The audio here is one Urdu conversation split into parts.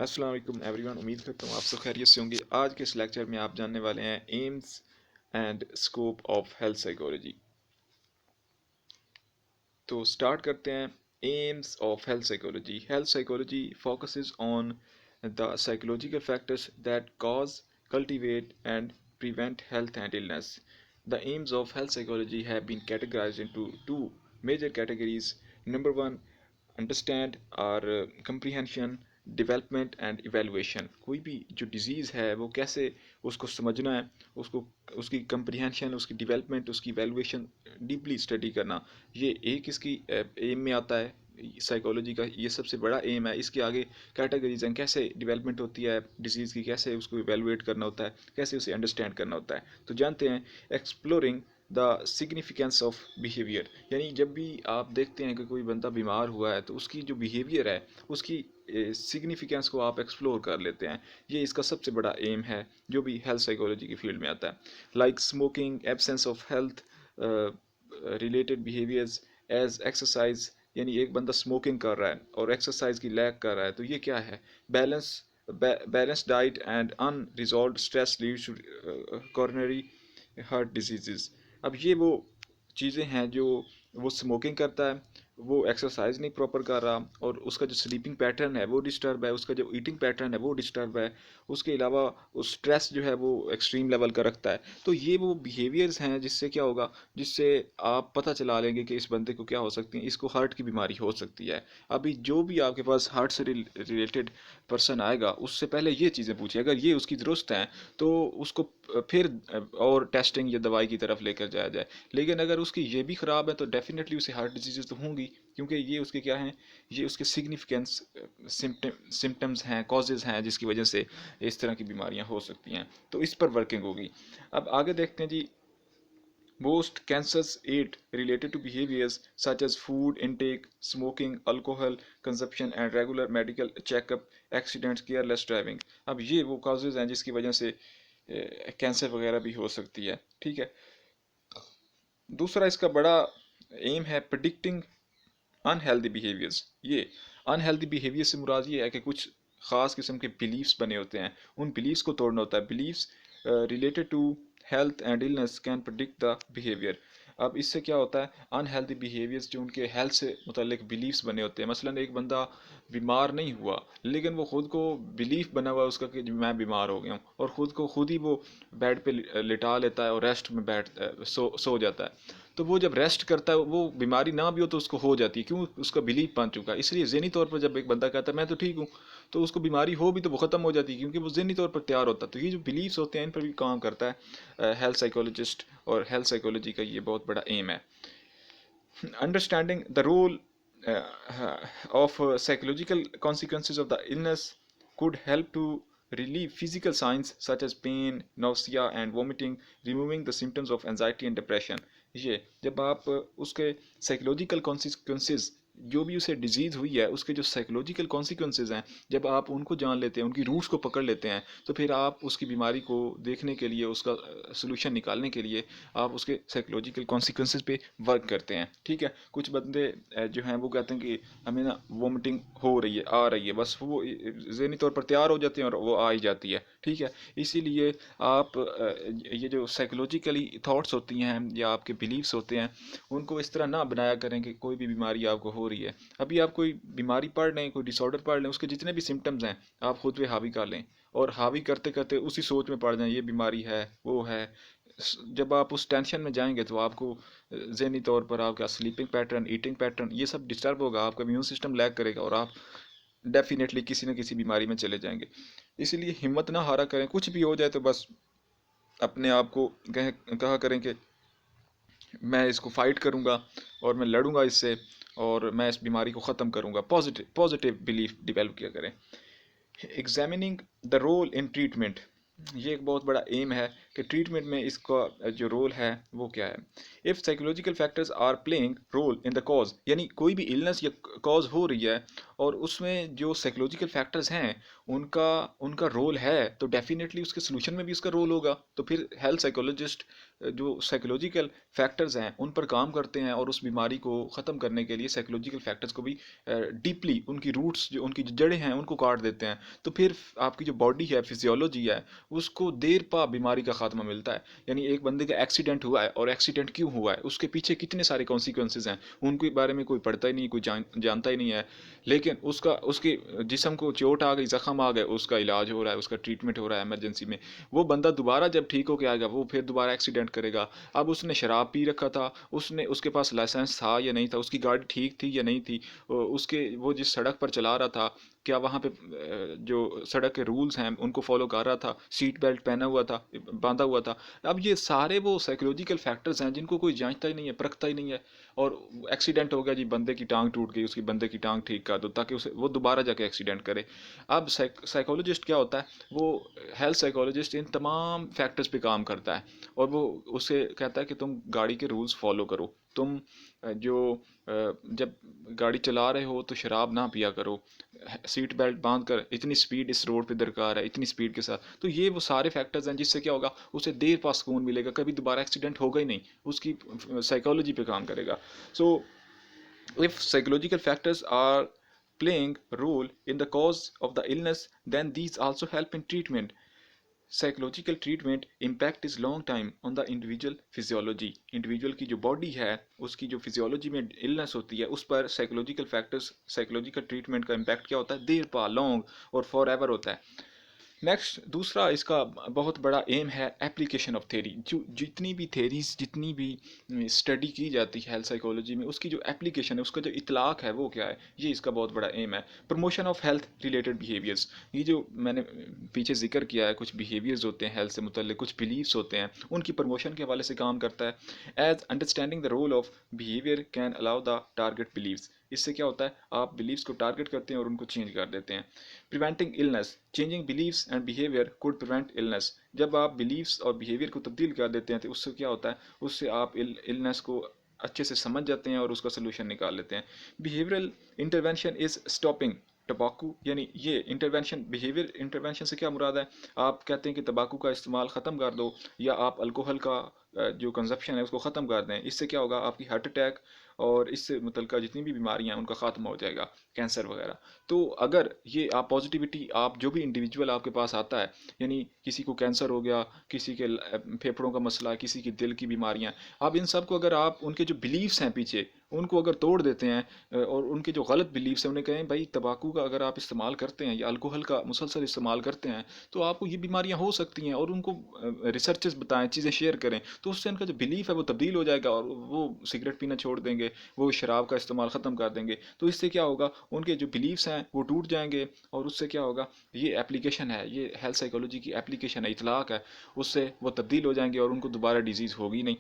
السلام علیکم ایوری ون، امید کرتا ہوں آپ سب خیریت سے ہوں گے۔ آج کے اس لیکچر میں آپ جاننے والے ہیں aims and scope of health psychology. تو سٹارٹ کرتے ہیں۔ Aims of health psychology. Health psychology focuses on the psychological factors that cause, cultivate and prevent health and illness. The aims of health psychology have been categorized into two major categories. Number one, understand اور کمپریہنشن، ڈیولپمنٹ اینڈ ایویلویشن۔ کوئی بھی جو ڈیزیز ہے وہ کیسے اس کو سمجھنا ہے، اس کی کمپریہنشن، اس کی ڈیولپمنٹ، اس کی ایویلویشن ڈیپلی اسٹڈی کرنا، یہ ایک اس کی ایم میں آتا ہے۔ سائیکولوجی کا یہ سب سے بڑا ایم ہے۔ اس کے آگے کیٹیگریز ہیں، کیسے ڈیولپمنٹ ہوتی ہے ڈیزیز کی، کیسے اس کو ایویلویٹ کرنا ہوتا ہے، کیسے اسے انڈرسٹینڈ کرنا ہوتا ہے۔ تو جانتے ہیں exploring the significance of behaviour, یعنی جب بھی آپ دیکھتے ہیں کہ کوئی بندہ بیمار ہوا ہے تو اس کی جو بیہیویئر ہے اس کی سگنیفیکینس کو آپ ایکسپلور کر لیتے ہیں۔ یہ اس کا سب سے بڑا ایم ہے جو بھی ہیلتھ سائیکولوجی کی فیلڈ میں آتا ہے۔ Like smoking, absence of health related behaviours as exercise, یعنی ایک بندہ اسموکنگ کر رہا ہے اور ایکسرسائز کی لیک کر رہا ہے تو یہ کیا ہے؟ Balance diet and unresolved stress leads to coronary heart diseases. اب یہ وہ چیزیں ہیں جو وہ اسموکنگ کرتا ہے، وہ ایکسرسائز نہیں پراپر کر رہا، اور اس کا جو سلیپنگ پیٹرن ہے وہ ڈسٹرب ہے، اس کا جو ایٹنگ پیٹرن ہے وہ ڈسٹرب ہے، اس کے علاوہ اسٹریس جو ہے وہ ایکسٹریم لیول کا رکھتا ہے۔ تو یہ وہ بیہیویئرز ہیں جس سے کیا ہوگا، جس سے آپ پتہ چلا لیں گے کہ اس بندے کو کیا ہو سکتی ہے، اس کو ہارٹ کی بیماری ہو سکتی ہے۔ ابھی جو بھی آپ کے پاس ہارٹ سے ریلیٹڈ پرسن آئے گا اس سے پہلے یہ چیزیں پوچھیں، اگر یہ اس کی درست ہیں تو اس کو پھر اور ٹیسٹنگ یا دوائی کی طرف لے کر جایا جائے۔ لیکن اگر اس کی یہ بھی خراب ہے تو ڈیفینیٹلی اسے ہارٹ ڈیزیزز تو ہوں گی، کیونکہ یہ اس کے کیا ہیں، یہ اس کے سگنیفیکینس سمٹمز ہیں، کازز ہیں جس کی وجہ سے اس طرح کی بیماریاں ہو سکتی ہیں۔ تو اس پر ورکنگ ہوگی۔ اب آگے دیکھتے ہیں جی، Most cancers aid related to behaviors such as food intake, smoking, alcohol consumption and regular medical checkup, accidents, careless driving۔ اب یہ وہ کازز ہیں جس کی وجہ سے کینسر وغیرہ بھی ہو سکتی ہے، ٹھیک ہے۔ دوسرا اس کا بڑا ایم ہے پرڈکٹنگ ان ہیلدی بیہیویئرز۔ یہ ان ہیلدی بیہیویئر سے مراد یہ ہے کہ کچھ خاص قسم کے بلیفس بنے ہوتے ہیں، ان بلیفس کو توڑنا ہوتا ہے۔ Beliefs related to health and illness can predict the behaviour. اب اس سے کیا ہوتا ہے، ان ہیلدی بیہیویئرز جو ان کے ہیلتھ سے متعلق بلیفس بنے ہوتے ہیں، مثلا ایک بندہ بیمار نہیں ہوا لیکن وہ خود کو بلیف بنا ہوا ہے اس کا کہ میں بیمار ہو گیا ہوں، اور خود ہی وہ بیڈ پہ لٹا لیتا ہے اور ریسٹ میں سو جاتا ہے۔ تو وہ جب ریسٹ کرتا ہے وہ بیماری نہ بھی ہو تو اس کو ہو جاتی ہے، کیوں؟ اس کا بلیف بن چکا ہے۔ اس لیے ذہنی طور پر جب ایک بندہ کہتا ہے میں تو ٹھیک ہوں تو اس کو بیماری ہو بھی تو وہ ختم ہو جاتی ہے، کیونکہ وہ ذہنی طور پر تیار ہوتا ہے۔ تو یہ جو بلیفس ہوتے ہیں ان پر بھی کام کرتا ہے ہیلتھ سائیکولوجسٹ، اور ہیلتھ سائیکولوجی کا یہ بہت بڑا ایم ہے۔ Understanding the role of psychological consequences of the illness could help to relieve physical signs such as pain, nausea and vomiting, removing the symptoms of anxiety and depression۔ یہ جب آپ اس کے سائیکولوجیکل کانسیکوینسز، جو بھی اسے ڈیزیز ہوئی ہے اس کے جو سائیکولوجیکل کانسیکوینسز ہیں، جب آپ ان کو جان لیتے ہیں، ان کی روٹس کو پکڑ لیتے ہیں، تو پھر آپ اس کی بیماری کو دیکھنے کے لیے، اس کا سلوشن نکالنے کے لیے آپ اس کے سائیکولوجیکل کانسیکوینسز پہ ورک کرتے ہیں، ٹھیک ہے۔ کچھ بندے جو ہیں وہ کہتے ہیں کہ ہمیں نا وومٹنگ ہو رہی ہے، آ رہی ہے، بس وہ ذہنی طور پر تیار ہو جاتے ہیں اور وہ آ ہی جاتی ہے، ٹھیک ہے۔ اسی لیے آپ یہ جو سائیکولوجیکلی تھاٹس ہوتی ہیں یا آپ کے بلیفس ہوتے ہیں ان کو اس طرح نہ بنایا کریں کہ کوئی بھی بیماری آپ کو ہو رہی ہے۔ ابھی آپ کوئی بیماری پڑھ لیں، کوئی ڈس آرڈر پڑھ لیں، اس کے جتنے بھی سمٹمز ہیں آپ خود پہ حاوی کر لیں، اور حاوی کرتے کرتے اسی سوچ میں پڑ جائیں یہ بیماری ہے، وہ ہے۔ جب آپ اس ٹینشن میں جائیں گے تو آپ کو ذہنی طور پر آپ کا سلیپنگ پیٹرن، ایٹنگ پیٹرن، یہ سب ڈسٹرب ہوگا، آپ کا امیون سسٹم لیگ کرے گا اور آپ ڈیفینیٹلی کسی نہ کسی بیماری میں چلے جائیں گے۔ اسی لیے ہمت نہ ہارا کریں، کچھ بھی ہو جائے تو بس اپنے آپ کو کہا کریں کہ میں اس کو فائٹ کروں گا اور میں لڑوں گا اس سے، اور میں اس بیماری کو ختم کروں گا۔ پازیٹیو بلیف ڈیولپ کیا کریں۔ ایگزامننگ دا رول ان ٹریٹمنٹ، یہ ایک بہت بڑا ایم ہے کہ ٹریٹمنٹ میں اس کا جو رول ہے وہ کیا ہے. If psychological factors are playing role in the cause, یعنی کوئی بھی النس یا کاز ہو رہی ہے اور اس میں جو سائیکولوجیکل فیکٹرز ہیں ان کا رول ہے، تو ڈیفینیٹلی اس کے سلوشن میں بھی اس کا رول ہوگا. تو پھر ہیلتھ سائیکولوجسٹ جو سائیکولوجیکل فیکٹرز ہیں ان پر کام کرتے ہیں اور اس بیماری کو ختم کرنے کے لیے سائیکولوجیکل فیکٹرز کو بھی ڈیپلی ان کی روٹس جو ان کی جڑیں ہیں ان کو کاٹ دیتے ہیں. تو پھر آپ کی جو باڈی ہے، فزیولوجی ہے، اس کو دیر پا بیماری کا خاتمہ ملتا ہے. یعنی ایک بندے کا ایکسیڈنٹ ہوا ہے، اور ایکسیڈنٹ کیوں ہوا ہے، اس کے پیچھے کتنے سارے کانسیکوینسز ہیں، ان کے بارے میں کوئی پڑھتا ہی نہیں، کوئی جانتا ہی نہیں ہے. لیکن اس کے جسم کو چوٹ آ گئی، زخم آ گئے، اس کا علاج ہو رہا ہے، اس کا ٹریٹمنٹ ہو رہا ہے ایمرجنسی میں. وہ بندہ دوبارہ جب ٹھیک ہو کے آئے گا وہ پھر دوبارہ ایکسیڈنٹ کرے گا. اب اس نے شراب پی رکھا تھا، اس کے پاس لائسنس تھا یا نہیں تھا، اس کی گاڑی ٹھیک تھی یا نہیں تھی، وہ جس سڑک پر چلا رہا تھا کیا وہاں پہ جو سڑک کے رولز ہیں ان کو فالو کر رہا تھا، سیٹ بیلٹ پہنا ہوا تھا، باندھا ہوا تھا. اب یہ سارے وہ سائیکولوجیکل فیکٹرز ہیں جن کو کوئی جانچتا ہی نہیں ہے، پرکھتا ہی نہیں ہے. اور ایکسیڈنٹ ہو گیا جی، بندے کی ٹانگ ٹوٹ گئی، اس کی بندے کی ٹانگ ٹھیک کر دو تاکہ وہ دوبارہ جا کے ایکسیڈنٹ کرے. اب سائیکولوجسٹ کیا ہوتا ہے، وہ ہیلتھ سائیکولوجسٹ ان تمام فیکٹرز پہ کام کرتا ہے اور وہ اسے کہتا ہے کہ تم گاڑی کے رولز فالو کرو. تم جو جب گاڑی چلا رہے ہو تو شراب نہ پیا کرو، سیٹ بیلٹ باندھ کر اتنی سپیڈ اس روڈ پہ درکار ہے، اتنی سپیڈ کے ساتھ. تو یہ وہ سارے فیکٹرز ہیں جس سے کیا ہوگا، اسے دیر پا سکون ملے گا، کبھی دوبارہ ایکسیڈنٹ ہوگا ہی نہیں. اس کی سائیکالوجی پہ کام کرے گا. سو if psychological factors are playing role in the cause of the illness, then these also help in treatment. Psychological treatment impact is long time on the individual physiology. Individual کی جو باڈی ہے اس کی جو فزیولوجی میں illness ہوتی ہے اس پر psychological factors psychological treatment کا impact کیا ہوتا ہے، دیر پا لانگ اور فار ایور ہوتا ہے. نیکسٹ دوسرا اس کا بہت بڑا ایم ہے اپلیکیشن آف تھیری. جو جتنی بھی تھیریز، جتنی بھی اسٹڈی کی جاتی ہے ہیلتھ سائیکولوجی میں، اس کی جو اپلیکیشن ہے، اس کا جو اطلاق ہے وہ کیا ہے، یہ اس کا بہت بڑا ایم ہے. Promotion of health related behaviours. یہ جو میں نے پیچھے ذکر کیا ہے، کچھ بیہیویئرز ہوتے ہیں ہیلتھ سے متعلق، کچھ بلیفس ہوتے ہیں، ان کی پروموشن کے حوالے سے کام کرتا ہے. As understanding the role of behaviour can allow the target beliefs. اس سے کیا ہوتا ہے، آپ بلیفس کو ٹارگیٹ کرتے ہیں اور ان کو چینج کر دیتے ہیں. Preventing illness. Changing beliefs and behaviour could prevent illness. جب آپ بلیفس اور بیہیویئر کو تبدیل کر دیتے ہیں تو اس سے کیا ہوتا ہے، اس سے آپ illness کو اچھے سے سمجھ جاتے ہیں اور اس کا سلوشن نکال لیتے ہیں. Behavioural intervention is stopping tobacco. یعنی یہ انٹرونشن، بیہیویئر انٹرونشن سے کیا مراد ہے، آپ کہتے ہیں کہ تمباکو کا استعمال ختم کر دو یا آپ الکوہل کا جو کنزپشن ہے اس کو ختم کر دیں. اس سے کیا ہوگا، آپ کی ہارٹ اٹیک اور اس سے متعلقہ جتنی بھی بیماریاں ہیں ان کا خاتمہ ہو جائے گا، کینسر وغیرہ. تو اگر یہ آپ پازیٹیوٹی، آپ جو بھی انڈیویجول آپ کے پاس آتا ہے، یعنی کسی کو کینسر ہو گیا، کسی کے پھیپھڑوں کا مسئلہ، کسی کی دل کی بیماریاں، اب ان سب کو اگر آپ ان کے جو بلیفس ہیں پیچھے ان کو اگر توڑ دیتے ہیں اور ان کے جو غلط بلیفس ہیں انہیں کہیں بھائی تمباکو کا اگر آپ استعمال کرتے ہیں یا الکوہل کا مسلسل استعمال کرتے ہیں تو آپ کو یہ بیماریاں ہو سکتی ہیں، اور ان کو ریسرچز بتائیں، چیزیں شیئر کریں، تو اس سے ان کا جو بلیف ہے وہ تبدیل ہو جائے گا اور وہ سگریٹ پینا چھوڑ دیں گے، وہ شراب کا استعمال ختم کر دیں گے. تو اس سے کیا ہوگا، ان کے جو بلیفس ہیں وہ ٹوٹ جائیں گے، اور اس سے کیا ہوگا، یہ اپلیکیشن ہے، یہ ہیلتھ سائیکولوجی کی اپلیکیشن ہے، اطلاق ہے، اس سے وہ تبدیل ہو جائیں گے اور ان کو دوبارہ ڈیزیز ہوگی نہیں.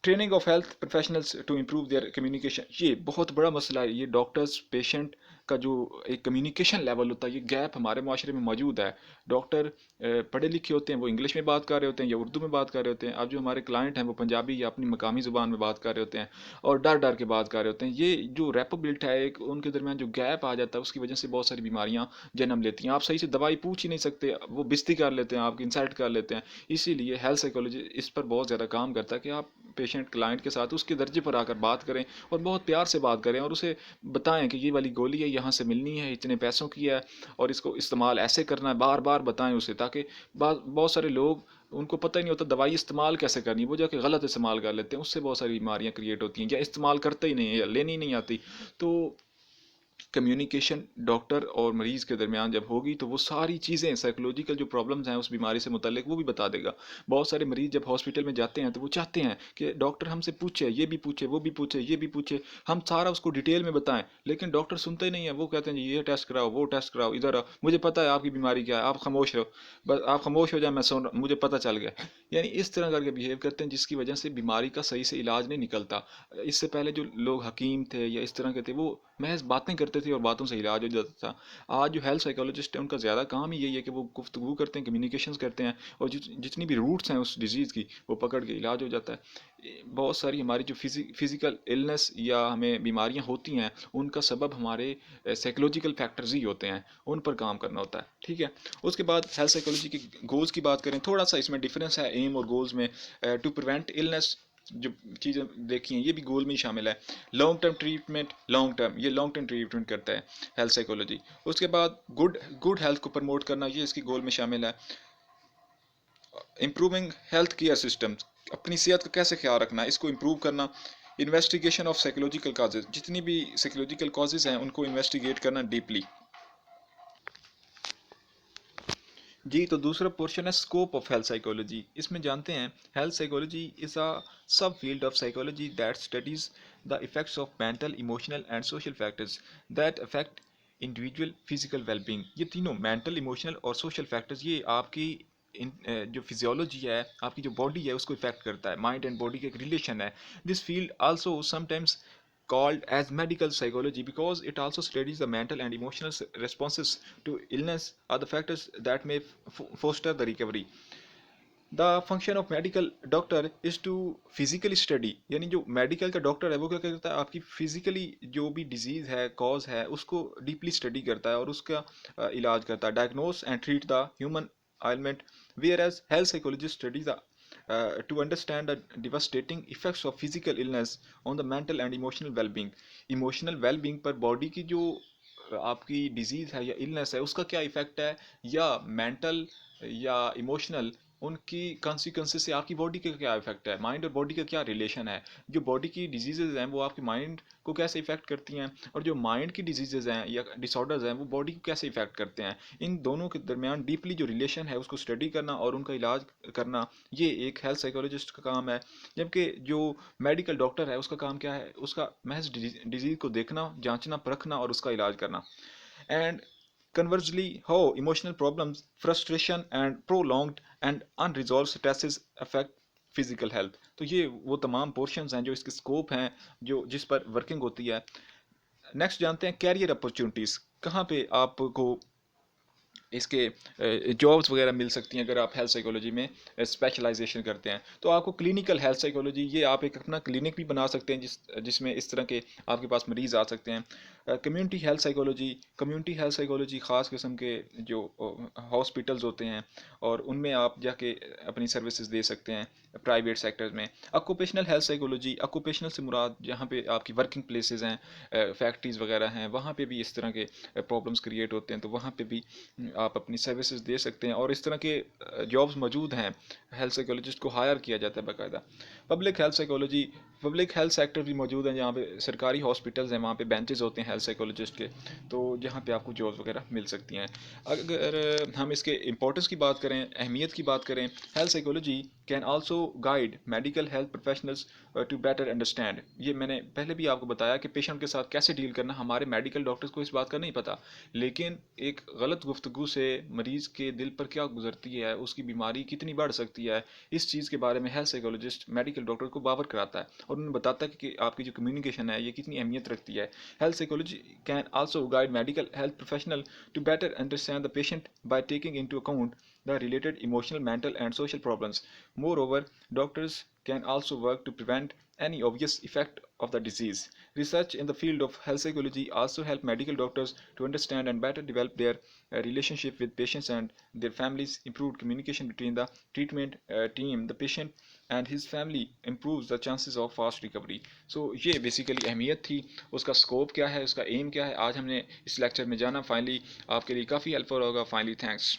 Training of health professionals to improve their communication. یہ بہت بڑا مسئلہ ہے، یہ ڈاکٹرز پیشنٹ کا جو ایک کمیونیکیشن لیول ہوتا ہے، یہ گیپ ہمارے معاشرے میں موجود ہے. ڈاکٹر پڑھے لکھے ہوتے ہیں، وہ انگلش میں بات کر رہے ہوتے ہیں یا اردو میں بات کر رہے ہوتے ہیں. اب جو ہمارے کلائنٹ ہیں وہ پنجابی یا اپنی مقامی زبان میں بات کر رہے ہوتے ہیں اور ڈر ڈر کے بات کر رہے ہوتے ہیں. یہ جو ریپوبلٹ ہے ایک، ان کے درمیان جو گیپ آ جاتا ہے اس کی وجہ سے بہت ساری بیماریاں جنم لیتی ہیں. آپ صحیح سے دوائی پوچھ ہی نہیں سکتے، وہ بستی کر لیتے ہیں، آپ کی انسلٹ کر لیتے ہیں. اسی لیے ہیلتھ سائیکولوجی اس پر بہت زیادہ کام کرتا ہے کہ آپ پیشنٹ کلائنٹ کے ساتھ اس کے درجے پر آ کر بات کریں اور بہت پیار سے بات کریں اور اسے بتائیں کہ یہ والی گولی ہے، یہاں سے ملنی ہے، اتنے پیسوں کی ہے اور اس کو استعمال ایسے کرنا ہے. بار بار بتائیں اسے، تاکہ بہت سارے لوگ ان کو پتہ ہی نہیں ہوتا دوائی استعمال کیسے کرنی، وہ جا کے غلط استعمال کر لیتے ہیں، اس سے بہت ساری بیماریاں کریٹ ہوتی ہیں یا استعمال کرتے ہی نہیں ہیں یا لینی نہیں آتی. تو کمیونیکیشن ڈاکٹر اور مریض کے درمیان جب ہوگی تو وہ ساری چیزیں سائیکولوجیکل جو پرابلمز ہیں اس بیماری سے متعلق وہ بھی بتا دے گا. بہت سارے مریض جب ہاسپٹل میں جاتے ہیں تو وہ چاہتے ہیں کہ ڈاکٹر ہم سے پوچھے، یہ بھی پوچھے، وہ بھی پوچھے، یہ بھی پوچھے، ہم سارا اس کو ڈیٹیل میں بتائیں. لیکن ڈاکٹر سنتے ہی نہیں ہیں، وہ کہتے ہیں جی یہ ٹیسٹ کراؤ، وہ ٹیسٹ کراؤ، ادھر آؤ، مجھے پتہ ہے آپ کی بیماری کیا ہے، آپ خاموش رہو، بس آپ خاموش ہو جائیں، میں سن، مجھے پتہ چل گیا. یعنی اس طرح کر کے بیہیو کرتے ہیں جس کی وجہ سے بیماری کا صحیح سے علاج نہیں نکلتا. اس سے پہلے جو لوگ حکیم تھے یا اس طرح کے تھے وہ محض باتیں کرتے تھے اور باتوں سے علاج ہو جاتا تھا. آج جو ہیلتھ سائیکولوجسٹ ہیں ان کا زیادہ کام ہی یہی ہے کہ وہ گفتگو کرتے ہیں, کمیونیکیشنز کرتے ہیں, اور جتنی بھی روٹس ہیں اس ڈیزیز کی وہ پکڑ کے علاج ہو جاتا ہے. بہت ساری ہماری جو فزیکل النس یا ہمیں بیماریاں ہوتی ہیں ان کا سبب ہمارے سائیکولوجیکل فیکٹرز ہی ہوتے ہیں, ان پر کام کرنا ہوتا ہے. ٹھیک ہے, اس کے بعد ہیلتھ سائیکولوجی کے گولز کی بات کریں, تھوڑا سا اس میں ڈفرینس ہے ایم اور گولز میں. ٹو پریونٹ النس جو چیزیں دیکھی ہیں یہ بھی گول میں ہی شامل ہے. لانگ ٹرم ٹریٹمنٹ, یہ لانگ ٹرم ٹریٹمنٹ کرتا ہے ہیلتھ سائیکولوجی. اس کے بعد گڈ ہیلتھ کو پروموٹ کرنا, یہ اس کی گول میں شامل ہے. امپروونگ ہیلتھ کیئر سسٹمز, اپنی صحت کا کیسے خیال رکھنا ہے, اس کو امپروو کرنا. انویسٹیگیشن آف سائیکولوجیکل کازز, جتنی بھی سائیکولوجیکل کازز ہیں ان کو انویسٹیگیٹ کرنا ڈیپلی. جی تو دوسرا پورشن ہے اسکوپ آف ہیلتھ سائیکولوجی. اس میں جانتے ہیں health psychology is a subfield of psychology that studies the effects of mental, emotional and social factors that affect individual physical well being. یہ تینوں مینٹل, ایموشنل اور سوشل فیکٹرز یہ آپ کی جو فزیولوجی ہے, آپ کی جو باڈی ہے اس کو افیکٹ کرتا ہے. مائنڈ اینڈ باڈی کا ایک ریلیشن ہے. This field also some times called as medical psychology because it also studies the mental and emotional responses to illness or the factors that may foster the recovery. The function of medical doctor is to physically study, یعنی جو میڈیکل کا ڈاکٹر ہے وہ کیا کرتا ہے, آپ کی فزیکلی جو بھی ڈیزیز ہے, کاز ہے, اس کو ڈیپلی اسٹڈی کرتا ہے اور اس کا علاج کرتا ہے. Diagnose and treat the human ailment, whereas health psychologist studies to understand the devastating effects of physical illness on the mental and emotional well-being. Emotional well-being per body کی جو آپ کی ڈیزیز ہے یا النس ہے اس کا کیا افیکٹ ہے, یا مینٹل یا ایموشنل ان کی کانسیکوینسز سے آپ کی باڈی کا کیا افیکٹ ہے, مائنڈ اور باڈی کا کیا ریلیشن ہے. جو باڈی کی ڈیزیزز ہیں وہ آپ کے مائنڈ کو کیسے افیکٹ کرتی ہیں, اور جو مائنڈ کی ڈیزیزز ہیں یا ڈس آرڈرز ہیں وہ باڈی کو کیسے افیکٹ کرتے ہیں. ان دونوں کے درمیان ڈیپلی جو ریلیشن ہے اس کو اسٹڈی کرنا اور ان کا علاج کرنا, یہ ایک ہیلتھ سائیکولوجسٹ کا کام ہے. جبکہ جو میڈیکل ڈاکٹر ہے اس کا کام کیا ہے, اس کا محض ڈیزیز کو دیکھنا, جانچنا, پرکھنا اور اس کا علاج کرنا. And conversely, how emotional problems, frustration and prolonged and unresolved stresses affect physical health. تو یہ وہ تمام پورشنز ہیں جو اس کے اسکوپ ہیں, جو جس پر ورکنگ ہوتی ہے. نیکسٹ جانتے ہیں کیریئر اپرچونیٹیز, کہاں پہ آپ کو اس کے جابس وغیرہ مل سکتی ہیں اگر آپ ہیلتھ سائیکولوجی میں اسپیشلائزیشن کرتے ہیں. تو آپ کو کلینکل ہیلتھ سائیکولوجی, یہ آپ ایک اپنا کلینک بھی بنا سکتے ہیں جس میں اس طرح کے آپ کے پاس مریض آ سکتے ہیں. کمیونٹی ہیلتھ سائیکولوجی خاص قسم کے جو ہاسپٹلز ہوتے ہیں اور ان میں آپ جا کے اپنی سروسز دے سکتے ہیں پرائیویٹ سیکٹرز میں. آکوپیشنل ہیلتھ سائیکولوجی, آکوپیشنل سے مراد جہاں پہ آپ کی ورکنگ پلیسز ہیں, فیکٹریز وغیرہ ہیں, وہاں پہ بھی اس طرح کے پرابلمس کریٹ ہوتے ہیں, تو وہاں پہ بھی آپ اپنی سروسز دے سکتے ہیں. اور اس طرح کے جابز موجود ہیں, ہیلتھ سائیکولوجسٹ کو ہائر کیا جاتا ہے باقاعدہ. Public health psychology, public health sector بھی موجود ہیں جہاں پہ سرکاری ہاسپٹلز ہیں, وہاں پہ بینچز ہوتے ہیں ہیلتھ سائیکولوجسٹ کے, تو جہاں پہ آپ کو جابز وغیرہ مل سکتی ہیں. اگر ہم اس کے امپورٹنس کی بات کریں, اہمیت کی بات کریں, health psychology can also guide medical health professionals to better understand. یہ میں نے پہلے بھی آپ کو بتایا کہ پیشنٹ کے ساتھ کیسے ڈیل کرنا, ہمارے میڈیکل ڈاکٹرز کو اس بات کا نہیں پتہ, لیکن ایک غلط گفتگو سے مریض کے دل پر کیا گزرتی ہے, اس کی بیماری کتنی بڑھ سکتی ہے, اس چیز کے بارے میں ہیلتھ سائیکولوجسٹ میڈیکل ڈاکٹر کو باور کراتا ہے اور انہیں بتاتا ہے کہ آپ کی جو کمیونیکیشن ہے یہ کتنی اہمیت رکھتی ہے. Health psychology can also guide medical health professional to better understand the patient by taking into account the related emotional, mental and social problems. Moreover, doctors can also work to prevent any obvious effect of the disease. Research in the field of health psychology also help medical doctors to understand and better develop their relationship with patients and their families. Improved communication between the treatment team, the patient and his family improves the chances of fast recovery. So یہ بیسیکلی اہمیت تھی, اس کا اسکوپ کیا ہے, اس کا ایم کیا ہے, آج ہم نے اس لیکچر میں جانا. فائنلی آپ کے لیے کافی ہیلپ فل ہوگا. Finally thanks.